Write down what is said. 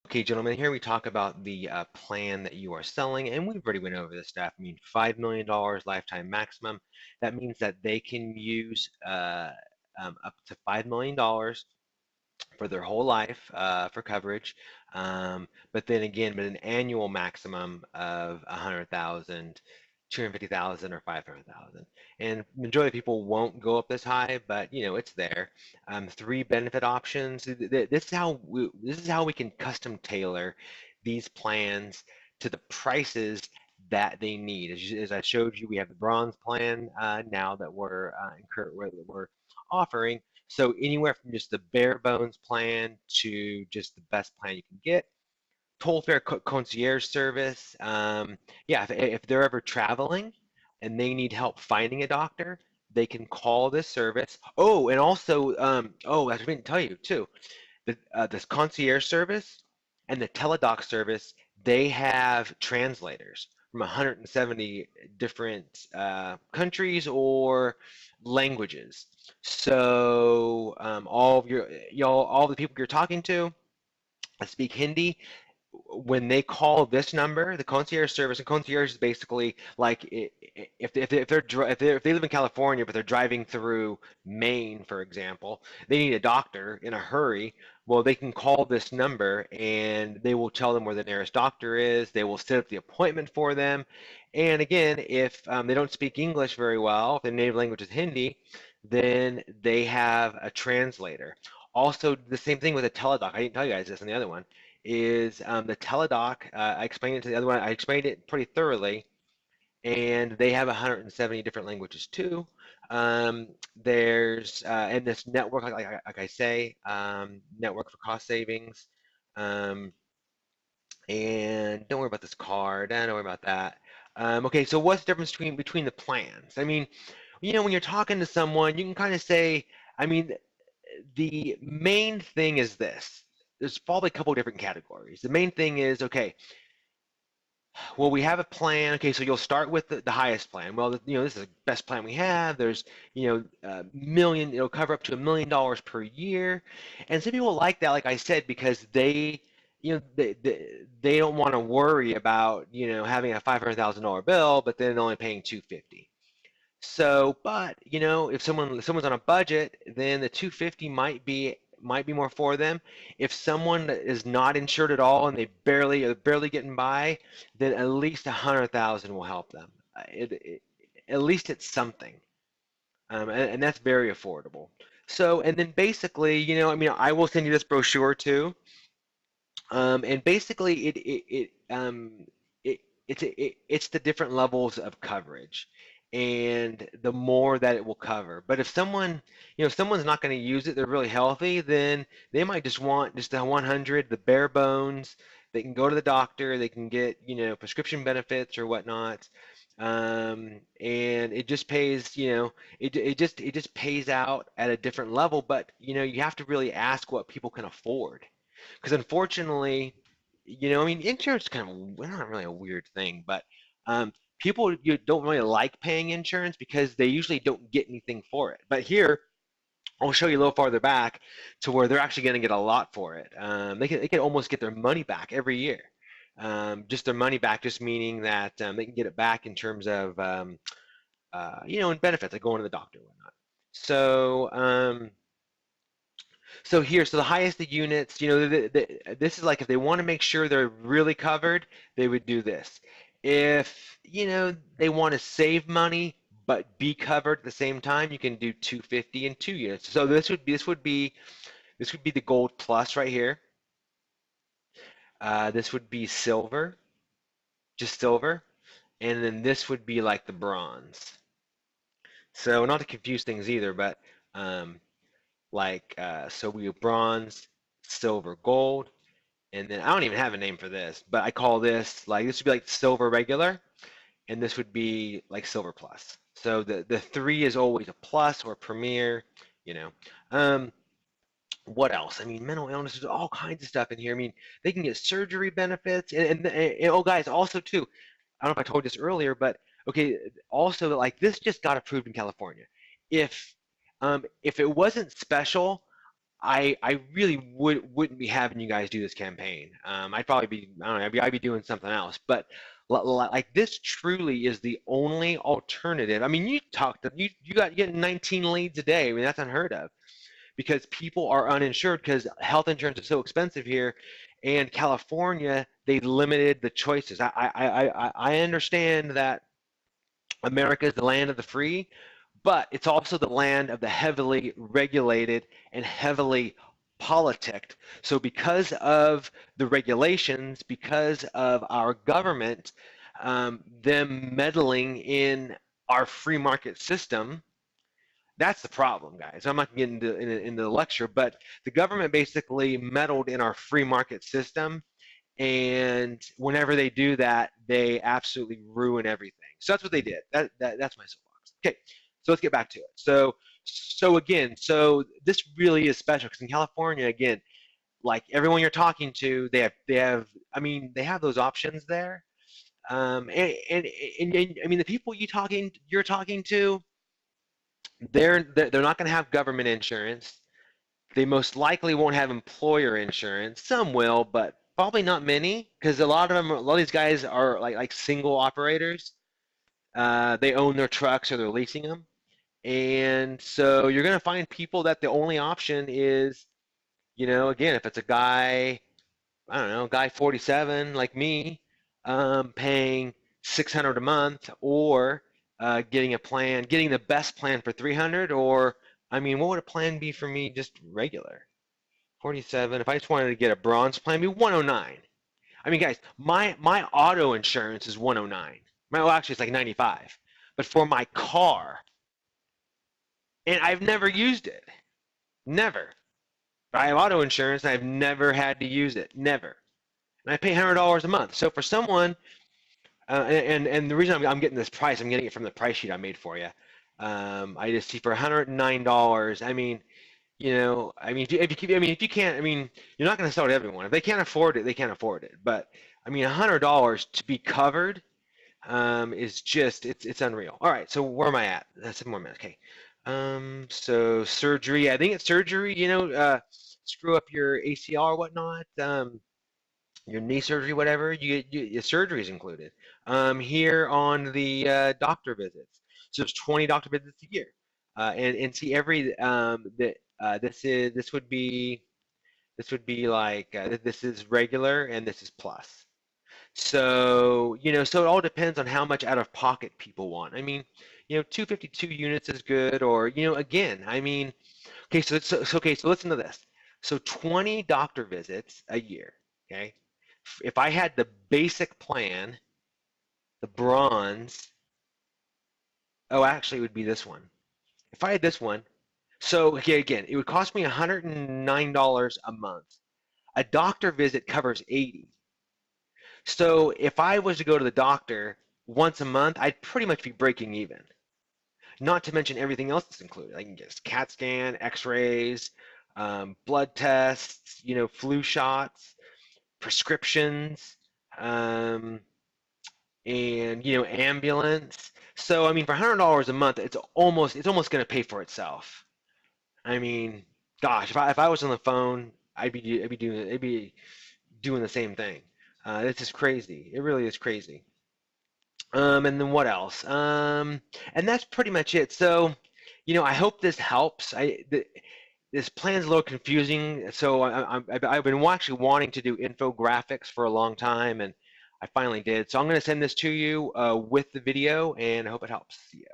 Okay, gentlemen, here we talk about the plan that you are selling, and we've already went over this stuff. I mean, $5 million lifetime maximum. That means that they can use up to $5 million for their whole life for coverage. But then again, but an annual maximum of 100,000, 250,000, or 500,000. And majority of people won't go up this high, but it's there. Three benefit options. This is how we can custom tailor these plans to the prices that they need. As I showed you, we have the bronze plan now that we're offering. So anywhere from just the bare bones plan to just the best plan you can get. Toll free concierge service. Yeah, if they're ever traveling and they need help finding a doctor, they can call this service. Oh, and also, I didn't tell you too. This concierge service and the teledoc service, they have translators from 170 different countries or languages. So all the people you're talking to speak Hindi. When they call this number, the concierge service, and concierge is basically like if they live in California but they're driving through Maine, for example, they need a doctor in a hurry. Well, they can call this number and they will tell them where the nearest doctor is. They will set up the appointment for them. And again, if they don't speak English very well, if their native language is Hindi, then they have a translator. Also, the same thing with a teledoc. I didn't tell you guys this on the other one is the teledoc. I explained it to the other one. I explained it pretty thoroughly, and they have 170 different languages too. There's and this network, like I say, network for cost savings. Um, and don't worry about this card. Don't worry about that. Okay, so what's the difference between the plans? I mean, when you're talking to someone, you can kind of say, I mean, the main thing is this. There's probably a couple of different categories. The main thing is, okay, well, we have a plan. Okay, so you'll start with the highest plan. Well, this is the best plan we have. There's, a million, it'll cover up to $1 million per year. And some people like that, like I said, because they don't want to worry about, having a $500,000 bill, but then only paying 250. So, but if someone's on a budget, then the 250 might be more for them. If someone is not insured at all and they're barely getting by, then at least 100,000 will help them. At least it's something, and that's very affordable. So, and then basically, I mean, I will send you this brochure too. And basically, it's the different levels of coverage and the more that it will cover. But if someone's not going to use it, they're really healthy, then they might just want just the 100, the bare bones. They can go to the doctor, they can get, prescription benefits or whatnot. And it just pays, it just pays out at a different level, but you have to really ask what people can afford. Because unfortunately, I mean, insurance is kind of not really a weird thing, but people you don't really like paying insurance because they usually don't get anything for it. But here, I'll show you a little farther back to where they're actually going to get a lot for it. They can almost get their money back every year. Just their money back, just meaning that they can get it back in terms of in benefits, like going to the doctor and whatnot. So the highest the units, this is like if they want to make sure they're really covered, they would do this. If, they want to save money but be covered at the same time, you can do 250 and 2 units. So this would be the gold plus right here. This would be silver, just silver, and then this would be like the bronze. So not to confuse things either, but so we have bronze, silver, gold, and then I don't even have a name for this, but I call this this would be like silver regular, and this would be like silver plus. So the three is always a plus or premier, you know. What else? I mean, mental illness, there's all kinds of stuff in here. I mean, they can get surgery benefits, and oh, guys, also too, I don't know if I told you this earlier, but okay, also like this just got approved in California. If it wasn't special, I really wouldn't be having you guys do this campaign. I'd probably be, I don't know, I'd be doing something else. But like this truly is the only alternative. I mean, you got getting 19 leads a day. I mean, that's unheard of because people are uninsured because health insurance is so expensive here. And California, they limited the choices. I understand that America is the land of the free, but it's also the land of the heavily regulated and heavily politicked. So because of the regulations, because of our government, them meddling in our free market system, that's the problem, guys. I'm not getting into the lecture, but the government basically meddled in our free market system, and whenever they do that, they absolutely ruin everything. So that's what they did. That's my soapbox. Okay, so let's get back to it. So this really is special because in California, again, like everyone you're talking to, I mean, they have those options there. And I mean, the people you're talking to, they're not going to have government insurance. They most likely won't have employer insurance. Some will, but probably not many, because a lot of these guys are like single operators. They own their trucks or they're leasing them, and so you're gonna find people that the only option is, again, if it's a guy, I don't know, guy 47 like me, paying 600 a month, or getting the best plan for 300, or I mean, what would a plan be for me just regular? 47. If I just wanted to get a bronze plan, it'd be 109. I mean, guys, my auto insurance is 109. Well, actually, it's like 95. But for my car, and I've never used it. Never. I have auto insurance, and I've never had to use it. Never. And I pay $100 a month. So for someone, and the reason I'm getting this price, I'm getting it from the price sheet I made for you. I just see for $109. I mean, I mean, if you can't, I mean, you're not going to sell it to everyone. If they can't afford it, they can't afford it. But I mean, $100 to be covered is just it's unreal. All right, so where am I at? That's 7 more minutes. Okay. So surgery. I think it's surgery. Screw up your ACL or whatnot. Your knee surgery, whatever. Your surgery is included. Here on the doctor visits. So there's 20 doctor visits a year. And see every this would be like this is regular and this is plus. So it all depends on how much out of pocket people want. I mean, 252 units is good, or again, I mean, okay, so listen to this. So 20 doctor visits a year, okay? If I had the basic plan, the bronze, oh, actually, it would be this one. If I had this one, so okay, again, it would cost me $109 a month. A doctor visit covers 80. So if I was to go to the doctor once a month, I'd pretty much be breaking even. Not to mention everything else that's included. I can get a CAT scan, X-rays, blood tests, flu shots, prescriptions, and ambulance. So I mean, for $100 a month, it's almost going to pay for itself. I mean, gosh, if I was on the phone, I'd be doing the same thing. This is crazy. It really is crazy. And then what else? And that's pretty much it. So, I hope this helps. This plan's a little confusing. So I've been actually wanting to do infographics for a long time, and I finally did. So I'm going to send this to you with the video, and I hope it helps. Yeah.